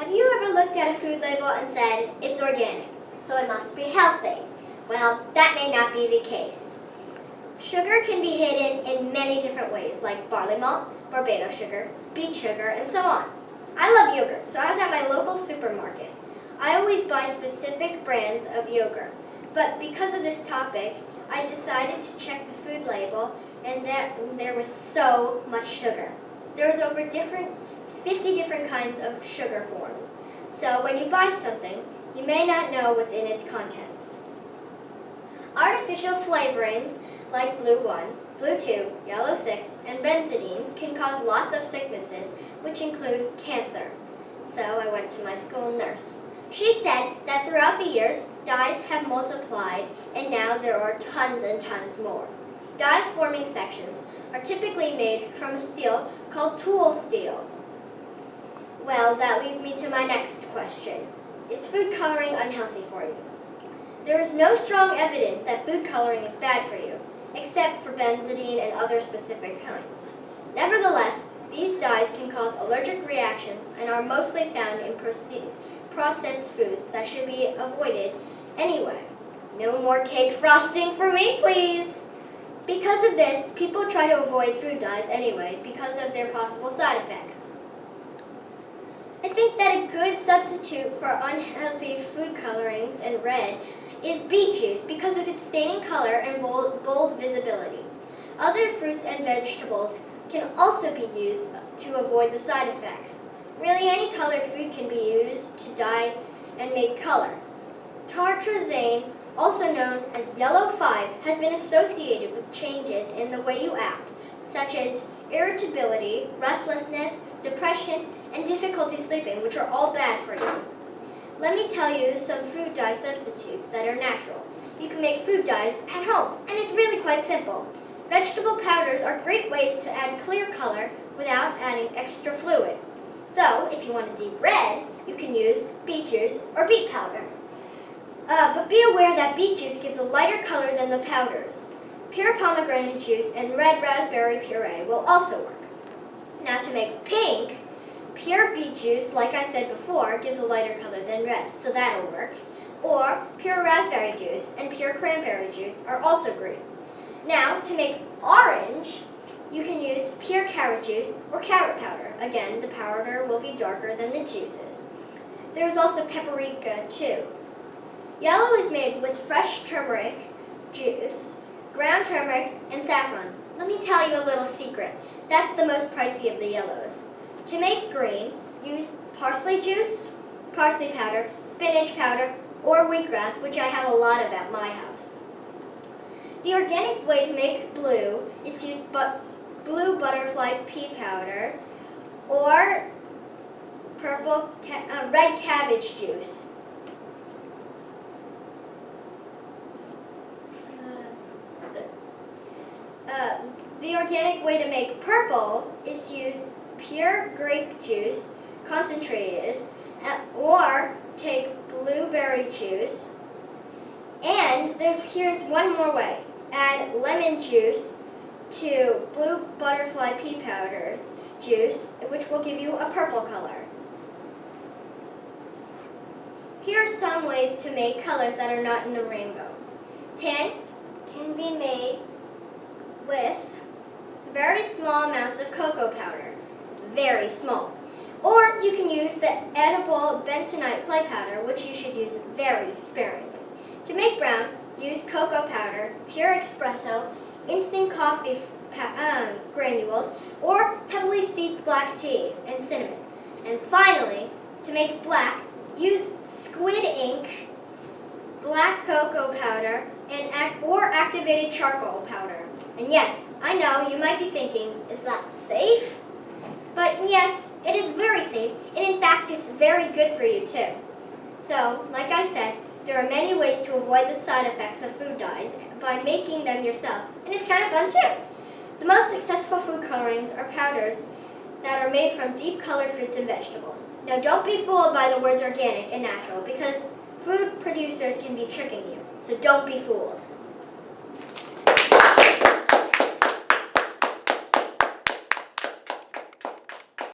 Have you ever looked at a food label and said, it's organic, so it must be healthy? Well, that may not be the case. Sugar can be hidden in many different ways, like barley malt, Barbados sugar, beet sugar, and so on. I love yogurt, so I was at my local supermarket. I always buy specific brands of yogurt, but because of this topic, I decided to check the food label, and there was so much sugar. There was over 50 different kinds of sugar forms. So when you buy something, you may not know what's in its contents. Artificial flavorings like blue 1, blue 2, yellow 6, and benzodine can cause lots of sicknesses, which include cancer. So I went to my school nurse. She said that throughout the years, dyes have multiplied, and now there are tons and tons more. Dyes forming sections are typically made from a steel called tool steel. Well, that leads me to my next question. Is food coloring unhealthy for you? There is no strong evidence that food coloring is bad for you, except for benzodine and other specific kinds. Nevertheless, these dyes can cause allergic reactions and are mostly found in processed foods that should be avoided anyway. No more cake frosting for me, please! Because of this, people try to avoid food dyes anyway because of their possible side effects. I think that a good substitute for unhealthy food colorings and red is beet juice because of its staining color and bold visibility. Other fruits and vegetables can also be used to avoid the side effects. Really, any colored food can be used to dye and make color. Tartrazine, also known as yellow 5, has been associated with changes in the way you act, such as irritability, restlessness, depression, and difficulty sleeping, which are all bad for you. Let me tell you some food dye substitutes that are natural. You can make food dyes at home, and it's really quite simple. Vegetable powders are great ways to add clear color without adding extra fluid. So, if you want a deep red, you can use beet juice or beet powder. But be aware that beet juice gives a lighter color than the powders. Pure pomegranate juice and red raspberry puree will also work. Now to make pink, pure beet juice, like I said before, gives a lighter color than red, so that'll work. Or pure raspberry juice and pure cranberry juice are also great. Now to make orange, you can use pure carrot juice or carrot powder. Again, the powder will be darker than the juices. There's also paprika too. Yellow is made with fresh turmeric juice, ground turmeric, and saffron. Let me tell you a little secret. That's the most pricey of the yellows. To make green, use parsley juice, parsley powder, spinach powder, or wheatgrass, which I have a lot of at my house. The organic way to make blue is to use blue butterfly pea powder or red cabbage juice. The organic way to make purple is to use pure grape juice, concentrated, or take blueberry juice. And here's one more way. Add lemon juice to blue butterfly pea powders juice, which will give you a purple color. Here are some ways to make colors that are not in the rainbow. Tan can be made with very small amounts of cocoa powder, very small. Or you can use the edible bentonite clay powder, which you should use very sparingly. To make brown, use cocoa powder, pure espresso, instant coffee granules, or heavily steeped black tea and cinnamon. And finally, to make black, use squid ink, black cocoa powder, or activated charcoal powder. And yes, I know you might be thinking, is that safe? But yes, it is very safe, and in fact, it's very good for you too. So, like I said, there are many ways to avoid the side effects of food dyes by making them yourself, and it's kind of fun too. The most successful food colorings are powders that are made from deep colored fruits and vegetables. Now, don't be fooled by the words organic and natural, because food producers can be tricking you, so don't be fooled.